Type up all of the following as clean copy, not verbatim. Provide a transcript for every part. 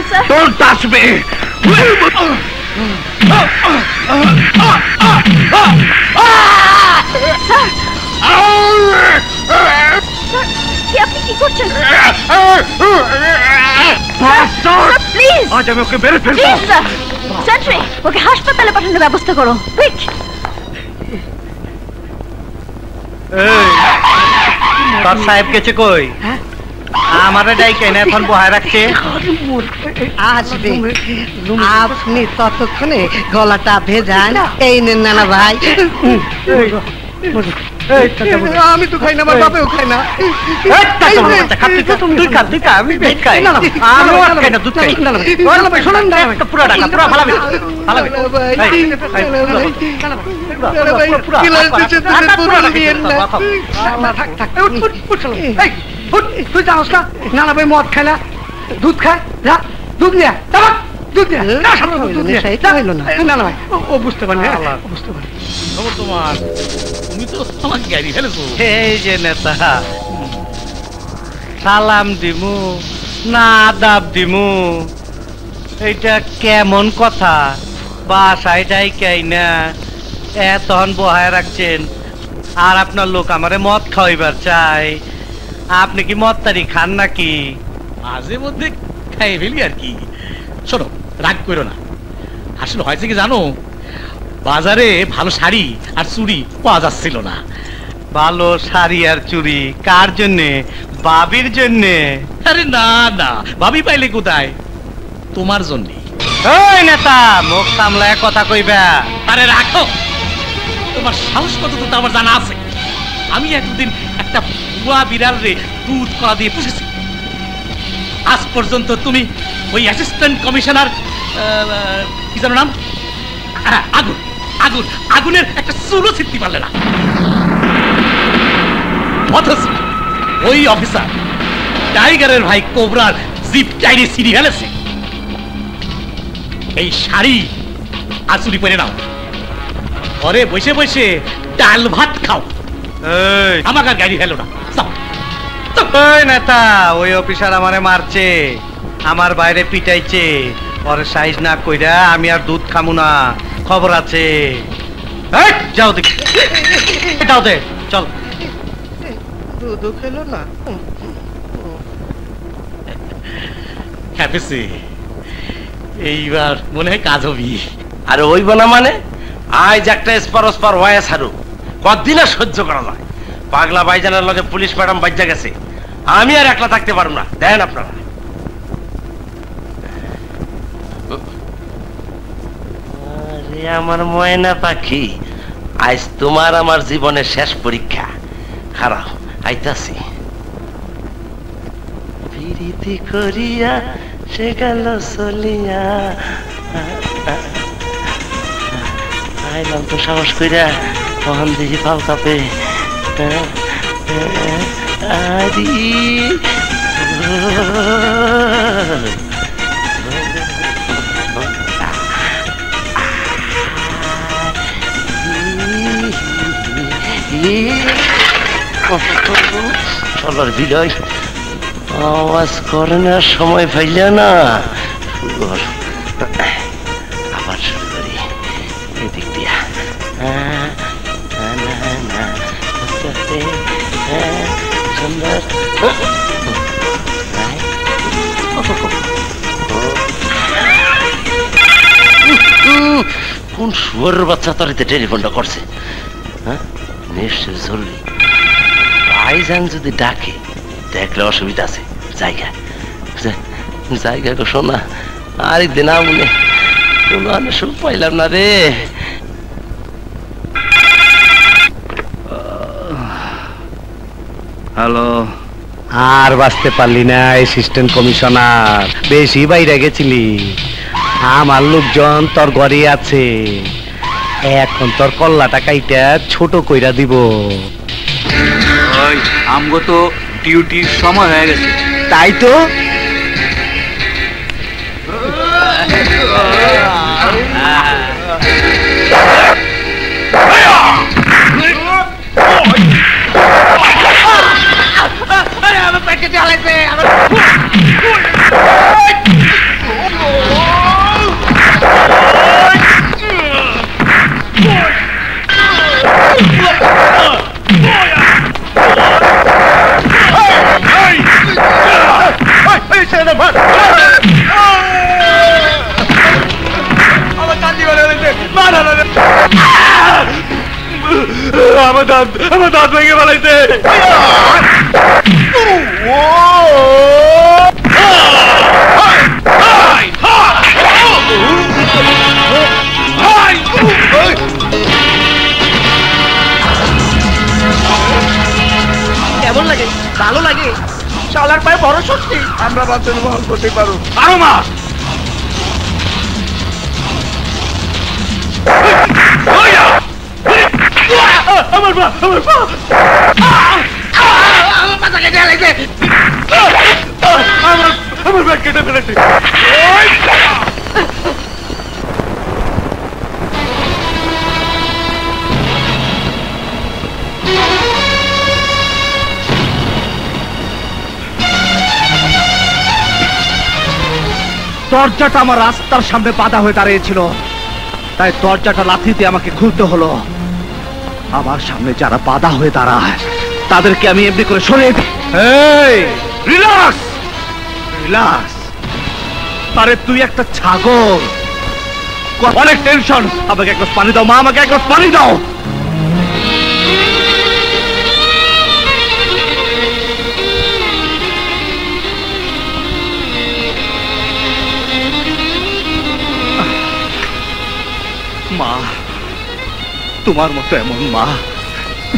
sir. Don't touch me. কি আপনি কি করছেন? প্লিজ আজ আমি ওকে মেরে ফেলবো। সেন্ট্রি, ওকে হাসপাতালে পাঠানোর ব্যবস্থা করো, কুইক। তোর সাহেব গেছে কই? আমারে ডাইকে না এখন বহায় রাখছে। আসবে, আপনি ততক্ষণে গলাটা ভেজান। এই নেন নানা ভাই। আমি তো খাই না, আমার বাপেও খায় না। তুই খা, আমি দুধ খাই। আমি দুধ খাই। শোনেন না, পুরো টাকা পুরো ফালাবি। তুই জানোস না নানা ভাই মদ খায় না, দুধ খায়। যা দুধ নিয়ে দুধ নিয়ে। ও বুঝতে পারে, বুঝতে পারে। তুমি তো আমার গাড়ি ফেলেছো। এই যে নেতা, সালাম দিমু না আদাব দিমু, এইটা কেমন কথা? বাসায় ডাইকাই না এতক্ষণ বহায় রাখছেন, আর আপনার লোক আমারে মদ খাওয়াইবার চাই। আপনি কি মদ তারি খান নাকি? মাঝে মধ্যে খাই ফেলি আর কি। শোনো, রাগ করো না। আসলে হয়েছে কি জানো, বাজারে ভালো শাড়ি আর চুড়ি পাওয়া যাচ্ছিল না। ভালো শাড়ি আর চুড়ি কার জন্যে? বাবির জন্যে? আরে না না, ভাবি পাইলে কোথায়? তোমার জন্য। ওই নেতা, মুখ সামলায় কথা কইবা। আরে রাখো, তোমার সাহস কত তো আমার জানা আছে। আমি একদিন একটা বুয়া বিড়াল রে দুধ কলা দিয়ে পুষেছি। আজ পর্যন্ত তুমি ওই অ্যাসিস্ট্যান্ট কমিশনার কি জানো নাম, আগুন আগুন আগুনের একটা চুলো ছিটতে পারলে না। অথচ ওই অফিসার টাইগারের ভাই কোবরার জিপ চাইরে সিঁড়ি ফেলেছে। এই শাড়ি আর চুরি পরে নাও, ঘরে বসে বসে ডাল ভাত খাও। আমাকে আর গাড়ি ফেলো না। ওই নেতা, ওই অফিসার আমারে মারছে, আমার বাইরে পিটাইছে। ওর সাইজ না কইরা আমি আর দুধ খামু না, খবর আছে। যাও দেখি, যাও দে, চল। দুধ খেলো না। হ্যাপিসি, এইবার মনে হয় কাজ হবি। আরে ওইব না মানে? আজ একটা স্পার হয়ে ছাড়ু, কতদিন আর সহ্য করা যায়? পাগলা ভাইজানের লগে পুলিশ ম্যাডাম বাজ্যা গেছে, আমি আর একলা থাকতে পারব না। দেন আপনারা। আরে আমার ময়না পাখি, আজ তোমার আমার জীবনের শেষ পরীক্ষা। খারাপ আইতাছি। প্রীতি করিয়া সে গেল চলিয়া, আইলাম তো সাহস কইরা, তখন দেখি পাও কাপে। আরি চলার বিলয় আওয়াজ করে না, সময় পাইলে না। আবার শুরু করি এদিক দিয়া। সুন্দর কোন শুয়োরের বাচ্চা তোর টেলিফোনটা করছে? হ্যাঁ, নিশ্চয় জরুরি। ভাইজান যদি ডাকে, দেখলে অসুবিধা আছে। জায়গা জায়গা গো শোনা, আরেকদিন আমনে কোনো সুখ পাইলাম না রে। হ্যালো, আর বাঁচতে পারলি না অ্যাসিস্ট্যান্ট কমিশনার? বেশি বাইরে গেছিলি। আমার লোকজন তোর ঘরে আছে, এখন তোর কল্লাটা কাইটা ছোট কইরা দিব। আমগো তো ডিউটির সময় হয়ে গেছে। তাই তো, আমার দাঁত ভেঙে ফেলাইছে। কেমন লাগে? ভালো লাগে। শালার পায়ে বড় শক্তি। আমরা বাঁচতে বহন করতে পারো। আরো মার। আমার পা, আমার পা। মাথা কেটে ফেলেছে। আমার ব্যাগ কেটে ফেলেছে। দরজাটা আমার রাস্তার সামনে বাধা হয়ে দাঁড়িয়েছিল, তাই দরজাটা লাথি দিয়ে আমাকে খুলতে হলো। আমার সামনে যারা বাধা হয়ে দাঁড়ায় তাদেরকে আমি এমনি করে সরিয়ে দিই। এই রিল্যাক্স, রিল্যাক্স। আরে তুই একটা ছাগল, অনেক টেনশন। আমাকে এক গ্লাস পানি দাও মা, আমাকে এক গ্লাস পানি দাও। মা, তোমার মতো এমন মা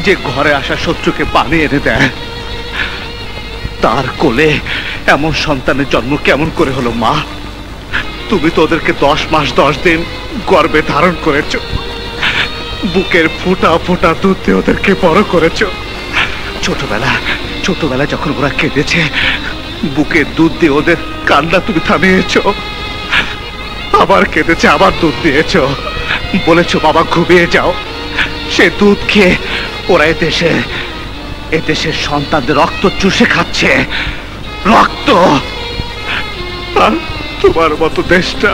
যে ঘরে আসা শত্রুকে পানি এনে দেয়, তার কোলে এমন সন্তানের জন্ম কেমন করে হলো মা? তুমি তো ওদেরকে 10 মাস 10 দিন গর্ভে ধারণ করেছ, বুকের ফোঁটা ফোঁটা দুধ দিয়ে ওদেরকে বড় করেছ। ছোটবেলা যখন ওরা কেঁদেছে, বুকের দুধ দিয়ে ওদের কান্না তুমি থামিয়েছ। আবার কেঁদেছে, আবার দুধ দিয়েছ, বলেছ বাবা ঘুমিয়ে যাও। সে দুধ খেয়ে ওরা এদেশের সন্তানদের রক্ত চুষে খাচ্ছে, রক্ত। আর তোমার মতো দেশটা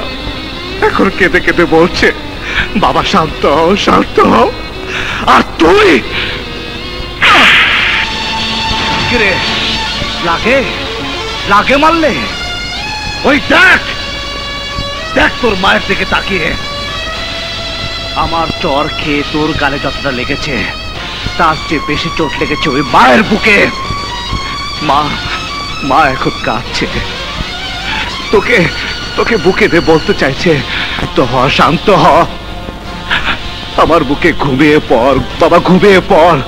এখন কেঁদে কেঁদে বলছে বাবা শান্ত হও, শান্ত হও। আর তুই কিরে, লাগে লাগে মারলে? ওই দেখ দেখ তোর মায়ের দিকে তাকিয়ে। আমার চর খেয়ে তোর গালে যতটা লেগেছে তার চেয়ে বেশি চোট লেগেছে ওই মায়ের বুকে। মা এখন কাঁদছে, তোকে তোকে বুকে দিয়ে বলতে চাইছে তো হ, শান্ত হ। আমার বুকে ঘুমিয়ে পড় বাবা, ঘুমিয়ে পড়।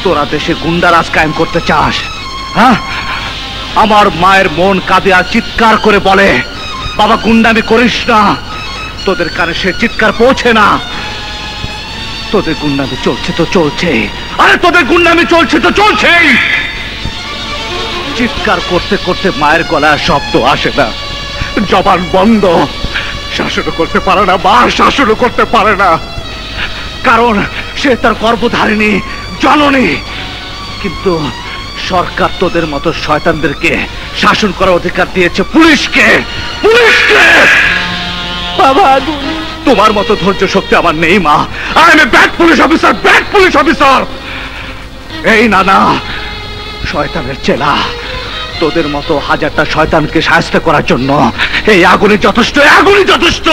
তোরা দেশে গুন্ডারাজ কায়েম করতে চাস, হ্যাঁ? আমার মায়ের মন কাঁদে আর চিৎকার করে বলে বাবা গুন্ডামি করিস না। তোদের কানে সে চিৎকার পৌঁছে না। তোদের গুন্ডামি চলছে তো চলছে, আরে তোদের গুন্ডামি চলছে তো চলছেই। চিৎকার করতে করতে মায়ের গলায় শব্দ আসে না, জবান বন্ধ। শাসনও করতে পারে না মা, শাসনও করতে পারে না, কারণ সে তার গর্ভধারিণী জননী। কিন্তু সরকার তোদের মতো শয়তানদেরকে শাসন করার অধিকার দিয়েছে পুলিশকে। বাবা, তোমার মতো ধৈর্য শক্তি আমার নেই মা। I M a bad police officer, bad police officer. এই না শয়তানের চেলা, তোদের মতো হাজারটা শয়তানকে সাহায্য করার জন্য এই আগুনই যথেষ্ট, আগুনই যথেষ্ট।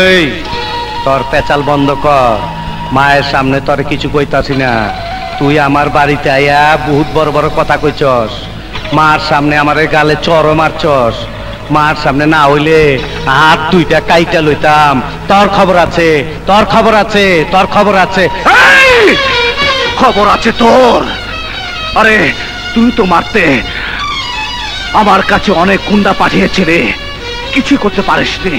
এই তোর পেঁচাল বন্ধ কর, মায়ের সামনে তোর কিছু কইতাছি না। তুই আমার বাড়িতে আইয়া বহুত বড় বড় কথা কইছস, মার সামনে আমার গালে চড় মারছস। মার সামনে না হইলে হাত দুইটা কাইটা লইতাম। তোর খবর আছে, তোর খবর আছে, তোর খবর আছে। খবর আছে তোর? আরে তুই তো মারতে আমার কাছে অনেক গুন্ডা পাঠিয়েছিলে, কিছুই করতে পারিসনি।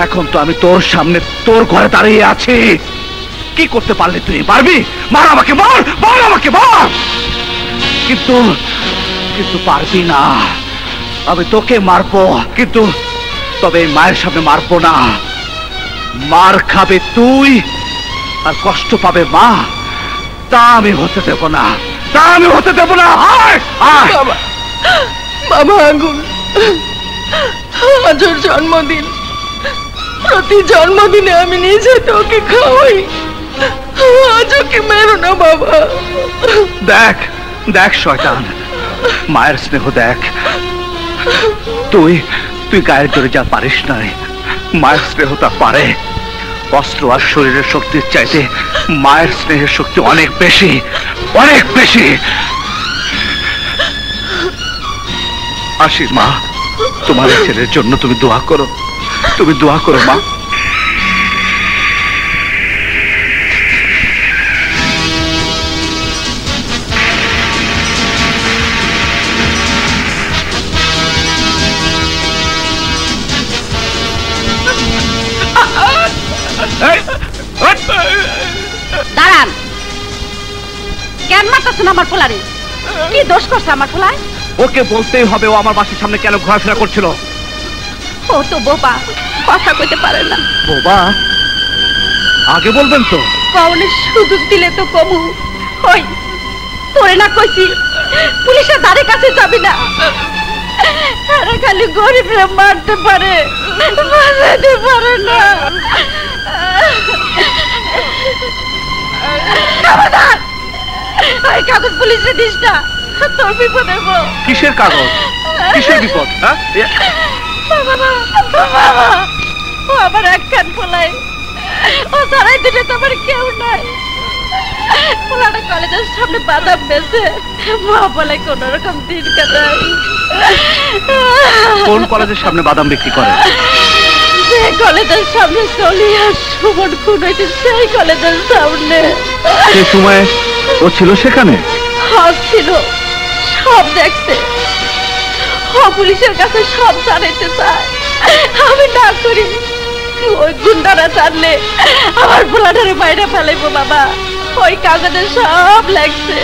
এখন তো আমি তোর সামনে তোর ঘরে দাঁড়িয়ে আছি, কি করতে পারলি তুই? পারবি? মার আমাকে, মার, মার আমাকে, মার। কিন্তু পারবি না। আমি তোকে মারবো, কিন্তু তবে মায়ের সামনে মারবো না। মার খাবে তুই আর কষ্ট পাবে মা, তা আমি হতে দেব না, তা আমি হতে দেব না। বাবা আগুন, আজ ওর জন্মদিন, প্রতি জন্মদিনে আমি নিজে তোকে খাওয়াই, আজ ওকে মেরো না বাবা। দেখ দেখ শয়তান, মায়ের স্নেহ দেখ। তুই গায়ের জোরে যা পারিস নাই, মায়ের স্নেহ তা পারে। অস্ত্র আর শরীরের শক্তির চাইতে মায়ের স্নেহের শক্তি অনেক বেশি, অনেক বেশি। আসি মা, তোমার ছেলের জন্য তুমি দোয়া করো, তুমি দোয়া করো মা। দাঁড়ান, কেন মারতেছেন আমার পোলারে? কি দোষ করছে আমার পোলায়? ওকে বলতেই হবে, ও আমার বাসার সামনে কেন ঘোরাফেরা করছিল। ও তো বোবা, কথা কইতে পারে না। বোবা? আগে বলবেন তো। কওনের সুযোগ দিলে তো কমু। ওই তোরে না কইছি পুলিশের ধারে কাছে যাবি না, আরে খালি গরিবরে মারতে পারে, বাঁচাতে পারে না। খবরদার, ওই কাগজ পুলিশে দিস না, তোর বিপদ হইব। কিসের কাগজ? কিসের বিপদ? বাবা, ও আমার এক কান পোলাই, ও সারাই দিনে তো আমার কেউ নাই। পোলাটা কলেজের সামনে বাদাম বেচে, মা বলে কোন রকম দিন কাটাই। কোন কলেজের সামনে বাদাম বিক্রি করে? যে কলেজের সামনে চলি আর সুমন খুন হয়েছে সেই কলেজের সামনে। সে সময় ও ছিল সেখানে? হক ছিল, সব দেখছে। ও পুলিশের কাছে সব জানাইতে চায়, আমি না করি। ওই গুন্ডারা জানলে আমার পোলাটারে বাইরে ফেলাইবো বাবা। ওই কাগজে সব লাগছে,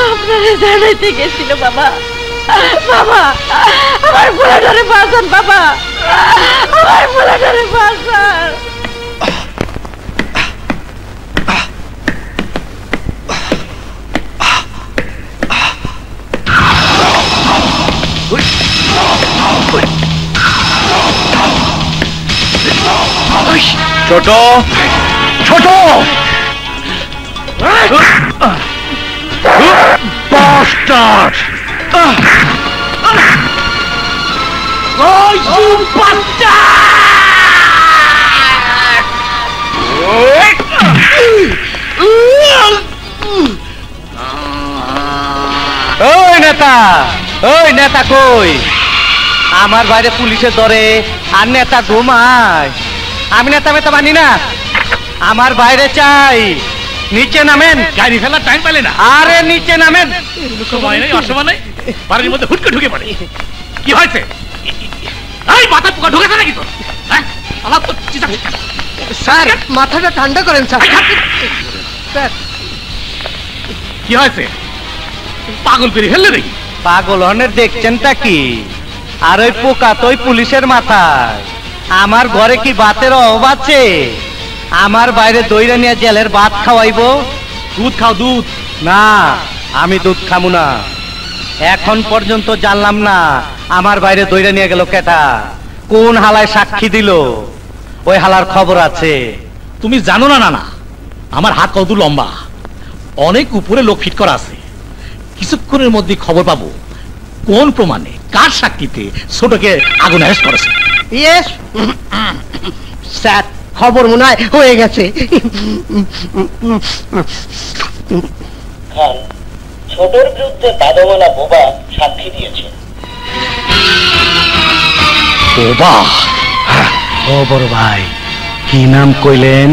আপনারা জানাইতে গেছিল বাবা। বাবা, আমার পোলাটারে বাঁচান বাবা, আমার পোলাটারে বাঁচান। ছোট ছোট বাস্টার্ড! ওই নেতা, ওই নেতা কই? আমার বাইরে পুলিশে ধরে আর নেতা ঘুমায়। আমি নেতা মেতা মানি না, আমার বাইরে চাই। নিচে নামেন। গাড়ি ফেলার টাইম পেলে না। আরে নিচে নামেন। সময় নেই, অসময় নেই, বাড়ির মধ্যে হুটকে ঢুকে পড়ে। কি হয়েছে? এই মাথা পোকা ঢুকেছে নাকি তোর? হ্যাঁ, আমার তো স্যার, মাথাটা ঠান্ডা করেন স্যার। স্যার, কি হয়েছে? পাগল করে ফেললে নাকি? পাগল হনের দেখছেনটা কি? আর ওই পোকা তো ওই পুলিশের মাথায়। আমার ঘরে কি ভাতের অভাব আছে? আমার বাইরে দইরা নিয়ে জেলের ভাত খাওয়াইবো? দুধ খাও, দুধ। না, আমি দুধ খামু না। এখন পর্যন্ত জানলাম না আমার বাইরে দইরা নিয়ে গেল কেটা, কোন হালায় সাক্ষী দিল। ওই হালার খবর আছে। তুমি জানো না? না না, আমার হাত কত লম্বা, অনেক উপরে লোক ফিট করা আছে। কিছুক্ষণের মধ্যে খবর পাবো কোন প্রমাণে, কার সাক্ষীতে ছোটকে আগুন অ্যারেস্ট করেছে। ইয়েস স্যার, খবর মনে হয় হয়ে গেছে। ছোটর বিরুদ্ধে বাদমালা বোবা সাক্ষী দিয়েছে। ও বাহ, ও বড় ভাই, কি নাম কইলেন?